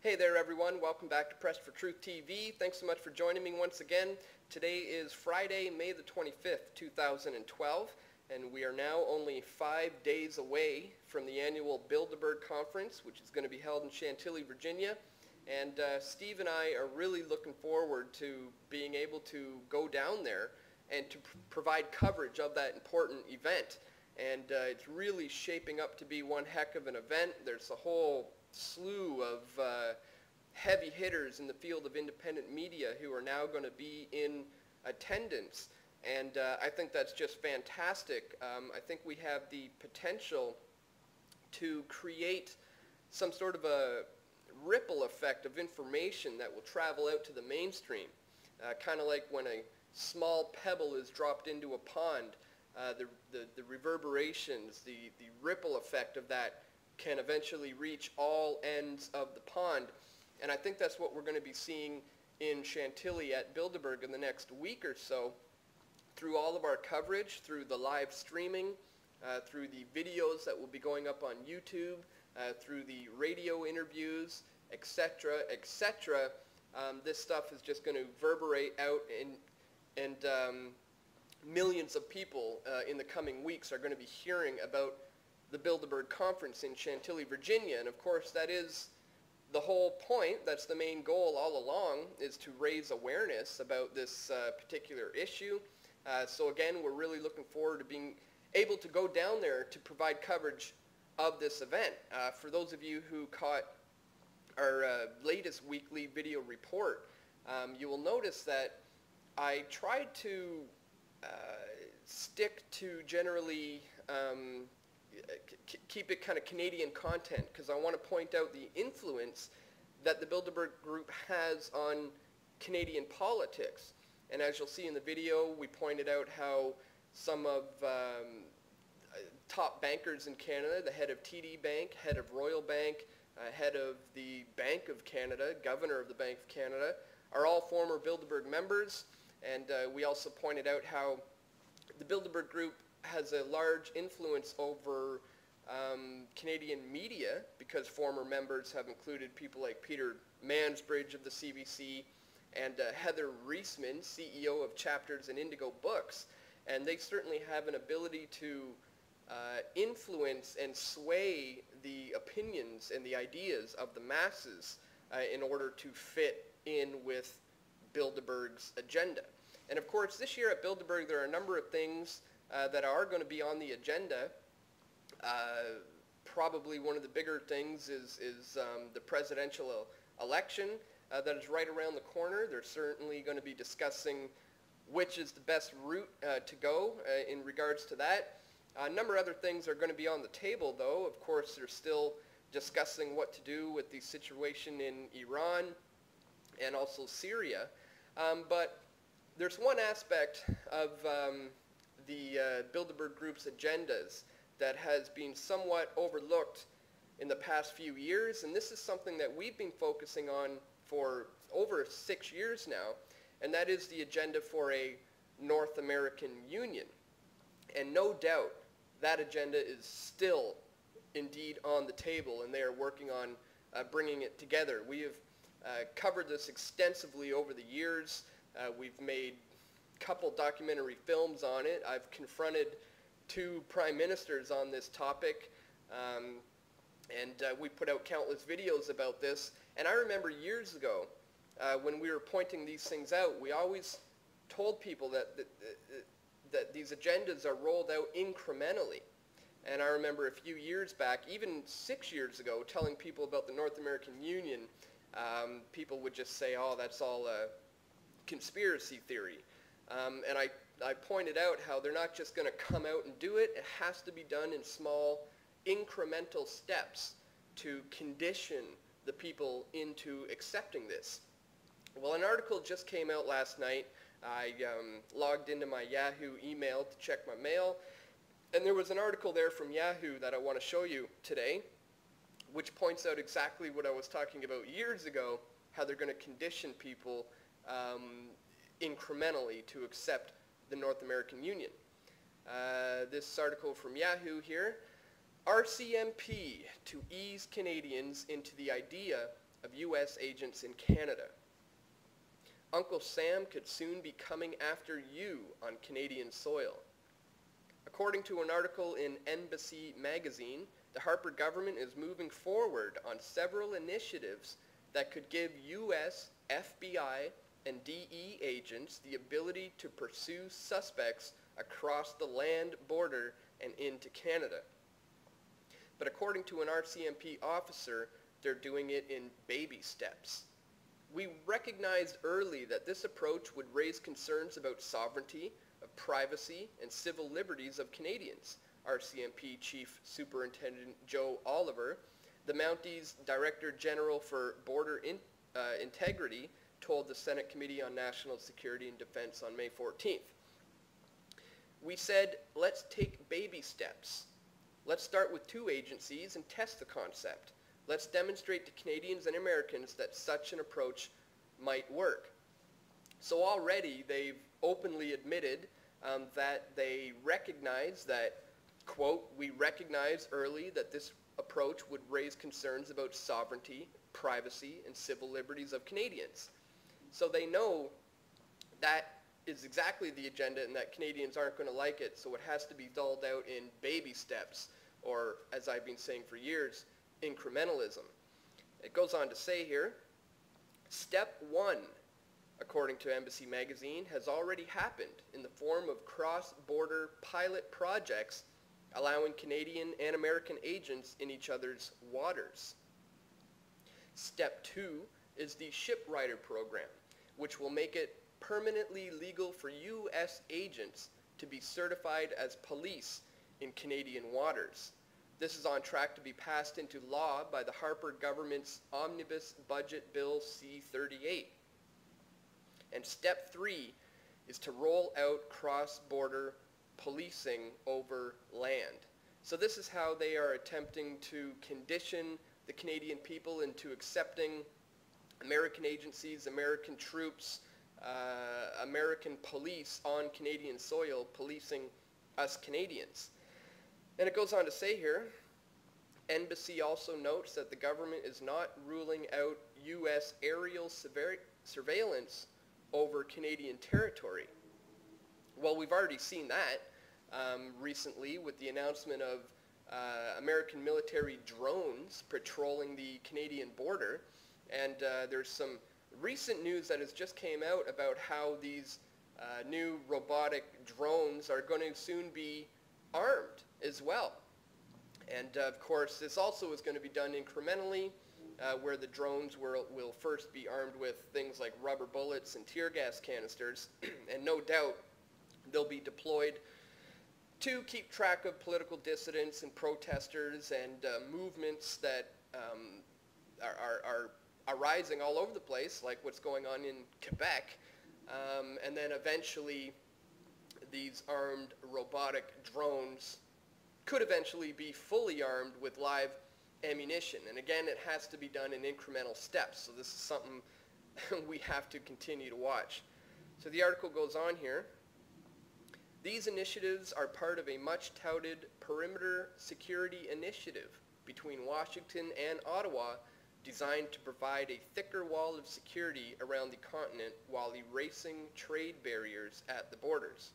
Hey there everyone, welcome back to Press for Truth TV. Thanks so much for joining me once again. Today is Friday, May the 25th, 2012, and we are now only 5 days away from the annual Bilderberg conference, which is going to be held in Chantilly, Virginia. And Steve and I are really looking forward to being able to go down there and to provide coverage of that important event. And it's really shaping up to be one heck of an event. There's a whole slew of heavy hitters in the field of independent media who are now going to be in attendance, and I think that's just fantastic. I think we have the potential to create some sort of a ripple effect of information that will travel out to the mainstream, kind of like when a small pebble is dropped into a pond. The reverberations, the ripple effect of that can eventually reach all ends of the pond. And I think that's what we're going to be seeing in Chantilly at Bilderberg in the next week or so, through all of our coverage, through the live streaming, through the videos that will be going up on YouTube, through the radio interviews, etc., etc. This stuff is just going to reverberate out, and millions of people in the coming weeks are going to be hearing about the Bilderberg conference in Chantilly, Virginia. And of course that is the whole point. That's the main goal all along, is to raise awareness about this particular issue. So again, we're really looking forward to being able to go down there to provide coverage of this event. For those of you who caught our latest weekly video report, you will notice that I tried to stick to generally keep it kind of Canadian content, because I want to point out the influence that the Bilderberg Group has on Canadian politics. And as you'll see in the video, we pointed out how some of top bankers in Canada, the head of TD Bank, head of Royal Bank, head of the Bank of Canada, governor of the Bank of Canada, are all former Bilderberg members. And we also pointed out how the Bilderberg Group has a large influence over Canadian media, because former members have included people like Peter Mansbridge of the CBC and Heather Reisman, CEO of Chapters and Indigo Books. And they certainly have an ability to influence and sway the opinions and the ideas of the masses in order to fit in with Bilderberg's agenda. And of course, this year at Bilderberg, there are a number of things that are going to be on the agenda. Probably one of the bigger things is the presidential election that is right around the corner. They're certainly going to be discussing which is the best route to go in regards to that. A number of other things are going to be on the table, though. Of course, they're still discussing what to do with the situation in Iran and also Syria. But there's one aspect of the Bilderberg Group's agendas that has been somewhat overlooked in the past few years, and this is something that we've been focusing on for over 6 years now, and that is the agenda for a North American Union. And no doubt that agenda is still indeed on the table, and they are working on bringing it together. We have covered this extensively over the years. We've made couple documentary films on it. I've confronted 2 prime ministers on this topic, and we put out countless videos about this. And I remember years ago when we were pointing these things out, we always told people that these agendas are rolled out incrementally. And I remember a few years back, even 6 years ago, telling people about the North American Union, people would just say, oh, that's all a conspiracy theory. And I pointed out how they're not just going to come out and do it. It has to be done in small, incremental steps to condition the people into accepting this. Well, an article just came out last night. I logged into my Yahoo email to check my mail, and there was an article there from Yahoo that I want to show you today, which points out exactly what I was talking about years ago, how they're going to condition people incrementally to accept the North American Union. This article from Yahoo here, RCMP to ease Canadians into the idea of U.S. agents in Canada. Uncle Sam could soon be coming after you on Canadian soil. According to an article in Embassy magazine, the Harper government is moving forward on several initiatives that could give U.S., FBI, and DE agents the ability to pursue suspects across the land border and into Canada. But according to an RCMP officer, they're doing it in baby steps. We recognized early that this approach would raise concerns about sovereignty, of privacy, and civil liberties of Canadians, RCMP Chief Superintendent Joe Oliver, the Mounties Director General for Border Integrity, told the Senate Committee on National Security and Defense on May 14th. We said, let's take baby steps. Let's start with 2 agencies and test the concept. Let's demonstrate to Canadians and Americans that such an approach might work. So already they've openly admitted that they recognize that, quote, we recognized early that this approach would raise concerns about sovereignty, privacy, and civil liberties of Canadians. So they know that is exactly the agenda and that Canadians aren't going to like it, so it has to be doled out in baby steps, or, as I've been saying for years, incrementalism. It goes on to say here, step 1, according to Embassy magazine, has already happened in the form of cross-border pilot projects allowing Canadian and American agents in each other's waters. Step 2 is the Shipwriter program, which will make it permanently legal for U.S. agents to be certified as police in Canadian waters. This is on track to be passed into law by the Harper government's Omnibus Budget Bill C-38. And step 3 is to roll out cross-border policing over land. So this is how they are attempting to condition the Canadian people into accepting American agencies, American troops, American police on Canadian soil policing us Canadians. And it goes on to say here, Embassy also notes that the government is not ruling out U.S. aerial surveillance over Canadian territory. Well, we've already seen that recently with the announcement of American military drones patrolling the Canadian border. And there's some recent news that has just came out about how these new robotic drones are going to soon be armed as well. And of course, this also is going to be done incrementally, where the drones will first be armed with things like rubber bullets and tear gas canisters, and no doubt they'll be deployed to keep track of political dissidents and protesters and movements that are arising all over the place, like what's going on in Quebec, and then eventually these armed robotic drones could eventually be fully armed with live ammunition. And again, it has to be done in incremental steps, so this is something we have to continue to watch. So the article goes on here. These initiatives are part of a much-touted perimeter security initiative between Washington and Ottawa designed to provide a thicker wall of security around the continent while erasing trade barriers at the borders.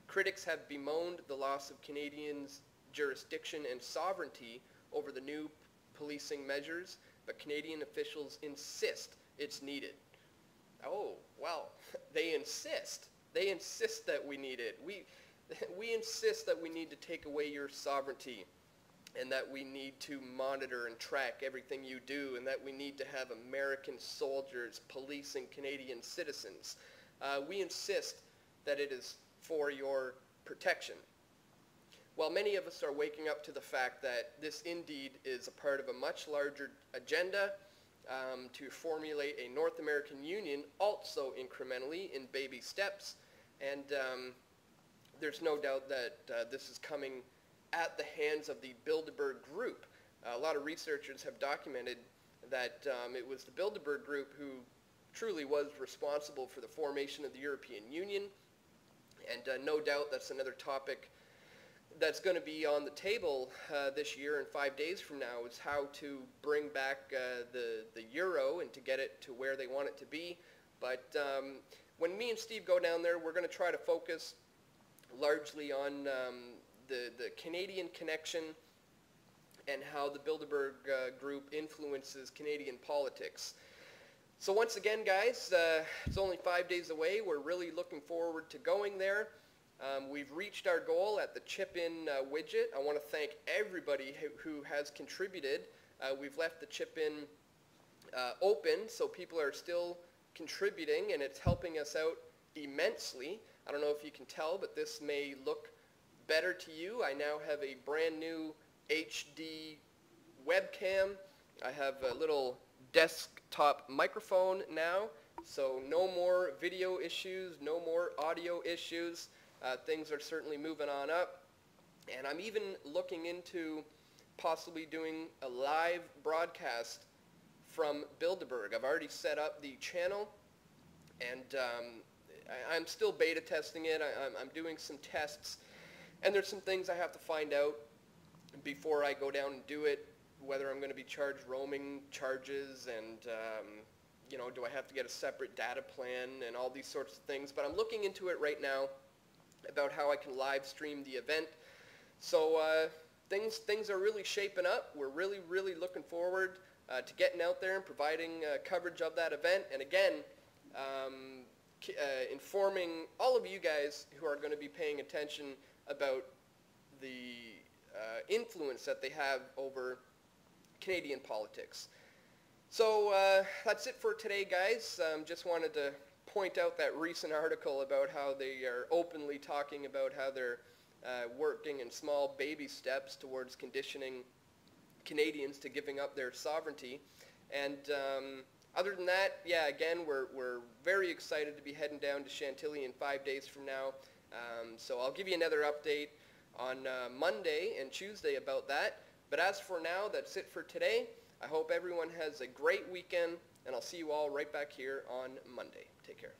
Critics have bemoaned the loss of Canadians' jurisdiction and sovereignty over the new policing measures, but Canadian officials insist it's needed. Oh, well, they insist. They insist that we need it. We insist that we need to take away your sovereignty, and that we need to monitor and track everything you do, and that we need to have American soldiers policing Canadian citizens. We insist that it is for your protection. While many of us are waking up to the fact that this indeed is a part of a much larger agenda to formulate a North American Union, also incrementally in baby steps, and there's no doubt that this is coming at the hands of the Bilderberg group. A lot of researchers have documented that it was the Bilderberg group who truly was responsible for the formation of the European Union, and no doubt that's another topic that's going to be on the table this year and 5 days from now is how to bring back the euro and to get it to where they want it to be. But when me and Steve go down there, we're going to try to focus largely on the Canadian connection and how the Bilderberg group influences Canadian politics. So once again, guys, it's only 5 days away. We're really looking forward to going there. We've reached our goal at the chip-in widget. I want to thank everybody who has contributed. We've left the chip-in open, so people are still contributing, and it's helping us out immensely. I don't know if you can tell, but this may look better to you. I now have a brand new HD webcam. I have a little desktop microphone now, so no more video issues, no more audio issues. Things are certainly moving on up, and I'm even looking into possibly doing a live broadcast from Bilderberg. I've already set up the channel, and I'm still beta testing it. I'm doing some tests, and there's some things I have to find out before I go down and do it, whether I'm going to be charged roaming charges, and you know, do I have to get a separate data plan and all these sorts of things. But I'm looking into it right now about how I can live stream the event. So things are really shaping up. We're really looking forward to getting out there and providing coverage of that event. And again, informing all of you guys who are going to be paying attention about the influence that they have over Canadian politics. So that's it for today, guys. Just wanted to point out that recent article about how they are openly talking about how they're working in small baby steps towards conditioning Canadians to giving up their sovereignty. And other than that, yeah, again, we're very excited to be heading down to Chantilly in 5 days from now. So I'll give you another update on Monday and Tuesday about that. But as for now, that's it for today. I hope everyone has a great weekend, and I'll see you all right back here on Monday. Take care.